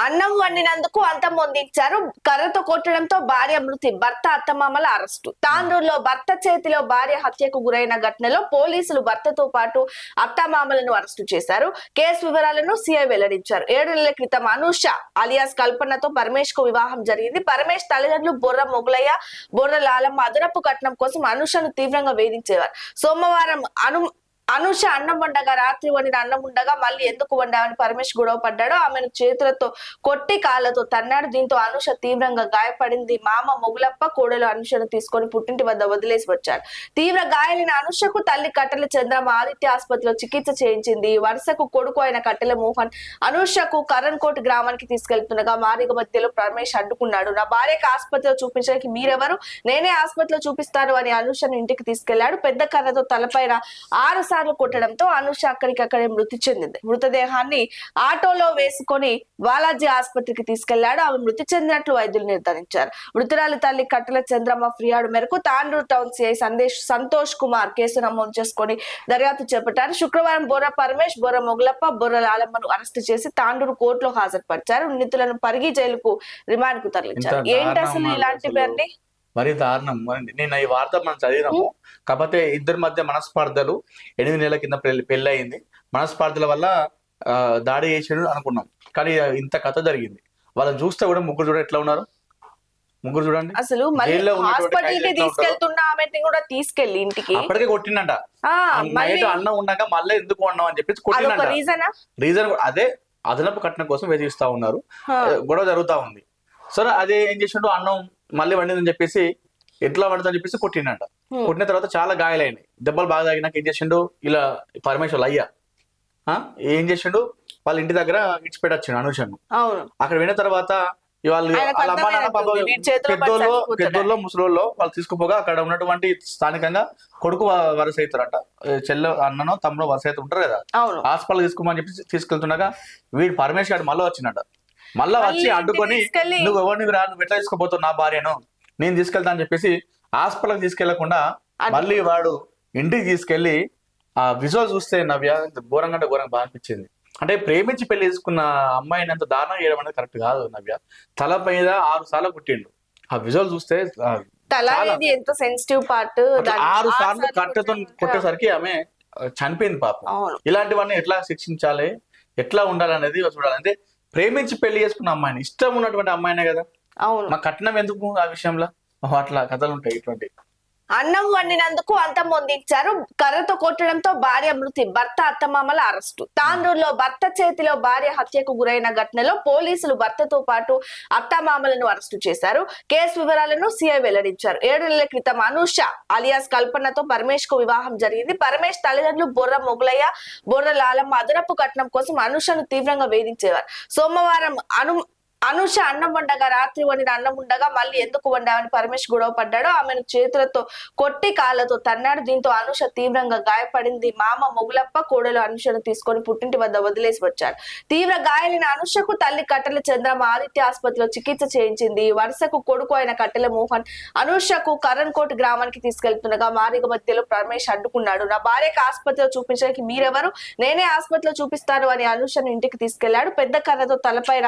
అన్నం వండినందుకు అంతం పొందించారు. కర్రతో కొట్టడంతో భార్య మృతి, భర్త అత్తమామల అరెస్టు. తాండూరులో భర్త చేతిలో భార్య హత్యకు గురైన ఘటనలో పోలీసులు భర్తతో పాటు అత్తమామలను అరెస్టు చేశారు. కేసు వివరాలను సిఐ వెల్లడించారు. 7 నెలల క్రితం అనూష అలియాస్ కల్పనతో పరమేష్ కు వివాహం జరిగింది. పరమేష్ తల్లిదండ్రులు బొర్ర మొగలయ్య, బొర్ర లాలమ్మ అదనపు కట్నం కోసం అనూషను తీవ్రంగా వేధించేవారు. సోమవారం అనూష అన్నం వండగా, రాత్రి వండిన అన్నం ఉండగా మళ్ళీ ఎందుకు వండామని పరమేష్ గొడవ పడ్డాడు. ఆమెను చేతులతో కొట్టి కాళ్లతో తన్నాడు. దీంతో అనూష తీవ్రంగా గాయపడింది. మామ మొగులప్ప కోడలు అనూషను తీసుకొని పుట్టింటి వద్ద వదిలేసి వచ్చాడు. తీవ్ర గాయాలైన అనూషకు తల్లి కట్టెల చంద్రమ ఆదిత్య ఆసుపత్రిలో చికిత్స చేయించింది. వరుసకు కొడుకు అయిన కట్టెల మోహన్ అనూషకు కరణ్కోట్ గ్రామానికి తీసుకెళ్తుండగా మార్గ మధ్యలో పరమేష్ అడ్డుకున్నాడు. నా భార్యకు ఆసుపత్రిలో చూపించడానికి మీరెవరు? నేనే ఆసుపత్రిలో చూపిస్తాను అని అనూషను ఇంటికి తీసుకెళ్లాడు. పెద్ద కర్రతో తలపైన 6 సార్లు కొట్టడంతో అనూష అక్కడికక్కడే మృతి చెందింది. మృతదేహాన్ని ఆటోలో వేసుకొని బాలాజీ ఆసుపత్రికి తీసుకెళ్లాడు. ఆమె మృతి చెందినట్లు వైద్యులు నిర్ధారించారు. మృతురాలి తల్లి కట్టెల చంద్రమ్మ ఫిర్యాదు మేరకు Tandur town CI Santosh Kumar case నమోదు చేసుకుని దర్యాప్తు చేపట్టారు. శుక్రవారం బొర్ర పరమేష్, బొర్ర మొగలప్ప, బొర్ర లాలమ్మను అరెస్టు చేసి తాండూరు కోర్టులో హాజరుపరిచారు. నిందితులను పరిగి జైలుకు రిమాండ్ కు తరలించారు. ఏంటి అసలు ఇలాంటివన్నీ? మరి దారుణం. నేను ఈ వార్త మనం చదివినాము. కాకపోతే ఇద్దరి మధ్య మనస్పర్ధలు 8 నెలల కింద పెళ్లి అయింది. మనస్పర్ధల వల్ల దాడి చేసాడు అనుకున్నాం, కానీ ఇంత కథ జరిగింది. వాళ్ళని చూస్తే కూడా ముగ్గురు చూడ ఎట్లా ఉన్నారు. ముగ్గురు చూడండి, అసలు తీసుకెళ్లి ఇంటికి అప్పటికే కొట్టిండంట. నైట్ అన్నం ఉన్నాక మళ్ళీ ఎందుకు అన్నాం అని చెప్పేసి కొట్టిందంట. రీజన్ అదే, అదనపు కట్నం కోసం వేధిస్తా ఉన్నారు. గొడవ జరుగుతా ఉంది. సరే, అదే ఏం చేసిండు, అన్నం మళ్ళీ వండిందని చెప్పేసి ఎట్లా వండుదని చెప్పేసి కొట్టిండంట. కొట్టిన తర్వాత చాలా గాయాలైనాయి, దెబ్బలు బాగా తాగినాక ఏం చేసిండు, ఇలా పరమేశ్వర్ అయ్యా ఏం చేసిండు, వాళ్ళ ఇంటి దగ్గర ఇచ్చిపెట్టొచ్చిండు అనూషను. అక్కడ విన్న తర్వాత వాళ్ళ అమ్మ నాన్న పాప పెద్దోళ్ళు ముసలోళ్ళు వాళ్ళు తీసుకుపోగా అక్కడ ఉన్నటువంటి స్థానికంగా కొడుకు వరుస అవుతారట, చెల్లె అన్ననో తమ్ముడో వరుస అయితే ఉంటారు కదా, హాస్పిటల్ తీసుకోమని చెప్పి తీసుకెళ్తుండగా వీడు పరమేశ్వర్ గారు మళ్ళీ వచ్చినట. మళ్ళా వచ్చి అడ్డుకొని నువ్వు ఎవరిని రా, నువ్వు ఎట్లా తీసుకోపోతావు నా భార్యను, నేను తీసుకెళ్తా అని చెప్పేసి హాస్పిటల్కి తీసుకెళ్లకుండా మళ్ళీ వాడు ఇంటికి తీసుకెళ్లి ఆ విజువల్ చూస్తే నవ్య ఘోరంగా అంటే ఘోరంగా బాగా అనిపించింది. అంటే ప్రేమించి పెళ్లి చేసుకున్న అమ్మాయిని అంత దారుణం చేయడం అనేది కరెక్ట్ కాదు నవ్య. తల పైన 6 సార్లు కుట్టిండు. ఆ విజువల్ చూస్తే ఎంత సెన్సిటివ్ పార్ట్, 6 సార్లు కట్టెతో కొట్టేసరికి ఆమె చనిపోయింది పాపం. ఇలాంటివన్నీ ఎట్లా శిక్షించాలి, ఎట్లా ఉండాలి అనేది చూడాలి. అంటే ప్రేమించి పెళ్లి చేసుకున్న అమ్మాయిని, ఇష్టం ఉన్నటువంటి అమ్మాయినే కదా, మా కట్నం ఎందుకు ఆ విషయంలో అట్లా కథలు ఉంటాయి. ఇటువంటి అన్నం వండినందుకు అంతం పొందించారు. కర్రతో కొట్టడంతో భార్య మృతి, భర్త అత్తమామల అరెస్టు. తాండూరులో భర్త చేతిలో భార్య హత్యకు గురైన ఘటనలో పోలీసులు భర్తతో పాటు అత్తమామలను అరెస్టు చేశారు. కేసు వివరాలను సిఐ వెల్లడించారు. 7 నెలల క్రితం అనూష అలియాస్ కల్పనతో పరమేష్ కు వివాహం జరిగింది. పరమేష్ తల్లిదండ్రులు బొర్ర మొగలయ్య, బొర్ర లాలమ్మ అదనపు కట్నం కోసం అనూషను తీవ్రంగా వేధించేవారు. సోమవారం అనూష అన్నం వండగా, రాత్రి వండిన అన్నం ఉండగా మళ్ళీ ఎందుకు వండామని పరమేష్ గొడవ పడ్డాడు. ఆమెను చేతులతో కొట్టి కాళ్లతో తన్నాడు. దీంతో అనూష తీవ్రంగా గాయపడింది. మామ మొగులప్ప కోడలు అనూషను తీసుకొని పుట్టింటి వద్ద వదిలేసి వచ్చాడు. తీవ్ర గాయాలైన అనూషకు తల్లి కట్టెల చంద్రమ ఆదిత్య ఆసుపత్రిలో చికిత్స చేయించింది. వరుసకు కొడుకు అయిన కట్టెల మోహన్ అనూషకు కరణ్కోట్ గ్రామానికి తీసుకెళ్తుండగా మార్గ మధ్యలో పరమేష్ అడ్డుకున్నాడు. నా భార్యకు ఆసుపత్రిలో చూపించడానికి మీరెవరు? నేనే ఆసుపత్రిలో చూపిస్తాను అని అనూషను ఇంటికి తీసుకెళ్లాడు. పెద్ద కర్రతో తలపైన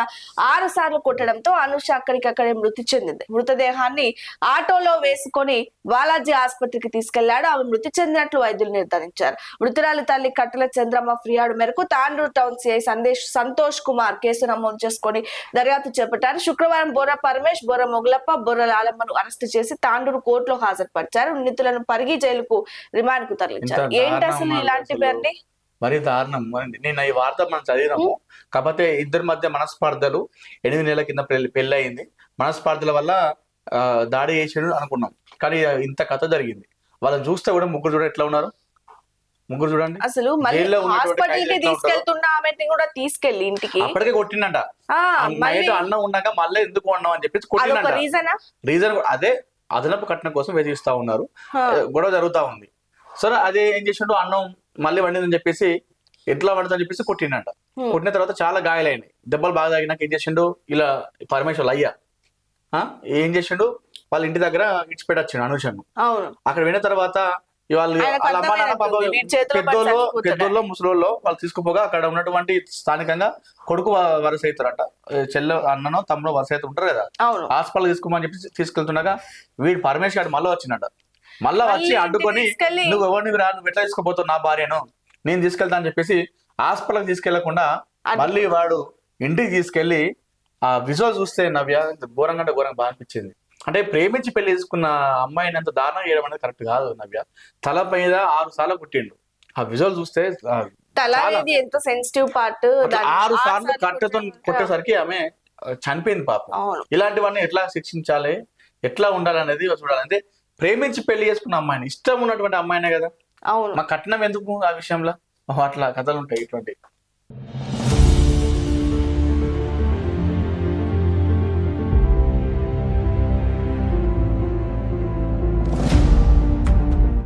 6 సార్లు కొట్టడంతో అనూష అక్కడికక్కడే మృతి చెందింది. మృతదేహాన్ని ఆటోలో వేసుకొని బాలాజీ ఆసుపత్రికి తీసుకెళ్లాడు. ఆమె మృతి చెందినట్లు వైద్యులు నిర్ధారించారు. మృతురాలి తల్లి కట్టెల చంద్రమ్మ ఫిర్యాదు మేరకు Tandur town CI Santosh Kumar case నమోదు చేసుకుని దర్యాప్తు చేపట్టారు. శుక్రవారం బొర్ర పరమేష్, బొర్ర మొగలప్ప, బొర్ర లాలమ్మను అరెస్టు చేసి తాండూరు కోర్టులో హాజరుపరిచారు. నిందితులను పరిగి జైలుకు రిమాండ్ కు తరలించారు. ఏంటి అసలు ఇలాంటివన్నీ? మరి దారుణం. నేను ఈ వార్త మనం చదివినాము. కాకపోతే ఇద్దరి మధ్య మనస్పర్ధలు 8 నెలల కింద పెళ్లి అయింది. మనస్పర్ధల వల్ల దాడి చేసాడు అనుకున్నాం, కానీ ఇంత కథ జరిగింది. వాళ్ళని చూస్తే కూడా ముగ్గురు చూడ ఎట్లా ఉన్నారు. ముగ్గురు చూడండి, అసలు తీసుకెళ్లి ఇంటికి అప్పటికే కొట్టిండంట. నైట్ అన్నం ఉన్నాక మళ్ళీ ఎందుకు అన్నాం అని చెప్పేసి కొట్టిండంట. రీజన్ అదే, అదనపు కట్నం కోసం వేధిస్తా ఉన్నారు. గొడవ జరుగుతా ఉంది. సరే, అదే ఏం చేసిండు, అన్నం మళ్ళీ వండిందని చెప్పేసి ఎట్లా వండుదని చెప్పేసి కొట్టిండంట. కొట్టిన తర్వాత చాలా గాయాలైనాయి, దెబ్బలు బాగా తాగినాక ఏం చేసిండు, ఇలా పరమేశ్వర్ అయ్యా ఏం చేసిండు, వాళ్ళ ఇంటి దగ్గర ఇచ్చిపెట్టొచ్చిండు అనూషను. అక్కడ విన్న తర్వాత ఇవాళ ఆయనకు వాళ్ళ అమ్మ నాన్న పాపం అర్థమైనట్టుంది, వీడి చేతిలో పడి చచ్చిపోతాడు. పెద్దోళ్ళు ముసలోళ్ళు వాళ్ళు తీసుకుపోగా అక్కడ ఉన్నటువంటి స్థానికంగా కొడుకు వరుస అవుతారట, చెల్లె అన్ననో తమ్ముడో వరుస అయితే ఉంటారు కదా, అవును హాస్పిటల్ తీసుకోమని చెప్పి తీసుకెళ్తుండగా వీడు పరమేశ్ గారు మళ్ళీ వచ్చినట. మళ్ళా వచ్చి అడ్డుకొని తీసుకెళ్ళి- నువ్వు ఎవరిని రా, నువ్వు ఎట్లా తీసుకుపోతావు నా భార్యను, నేను తీసుకెళ్తా అని చెప్పేసి హాస్పిటల్ తీసుకెళ్లకుండా మళ్ళీ వాడు ఇంటికి తీసుకెళ్లి ఆ విజువల్ చూస్తే నవ్య ఘోరంగా అంటే ఘోరంగా బాగా అనిపించింది. అంటే ప్రేమించి పెళ్లి చేసుకున్న అమ్మాయిని అంత దారుణం చేయడం అనేది కరెక్ట్ కాదు నవ్య. తల మీద 6 సార్లు కుట్టిండు. ఆ విజువల్ చూస్తే తల అనేది ఎంత సెన్సిటివ్ పార్ట్, 6 సార్లు కట్టెతో కొట్టేసరికి ఆమె చనిపోయింది పాపం. అవును ఇలాంటివన్నీ ఎట్లా శిక్షించాలి, ఎట్లా ఉండాలనేది చూడాలి. అంటే ప్రేమించి పెళ్లి చేసుకున్న అమ్మాయిని, ఇష్టం ఉన్నటువంటి అమ్మాయినే కదా, అవును మా కట్నం ఎందుకు ఆ విషయంలో అట్లా కథలు ఉంటాయి ఇటువంటి.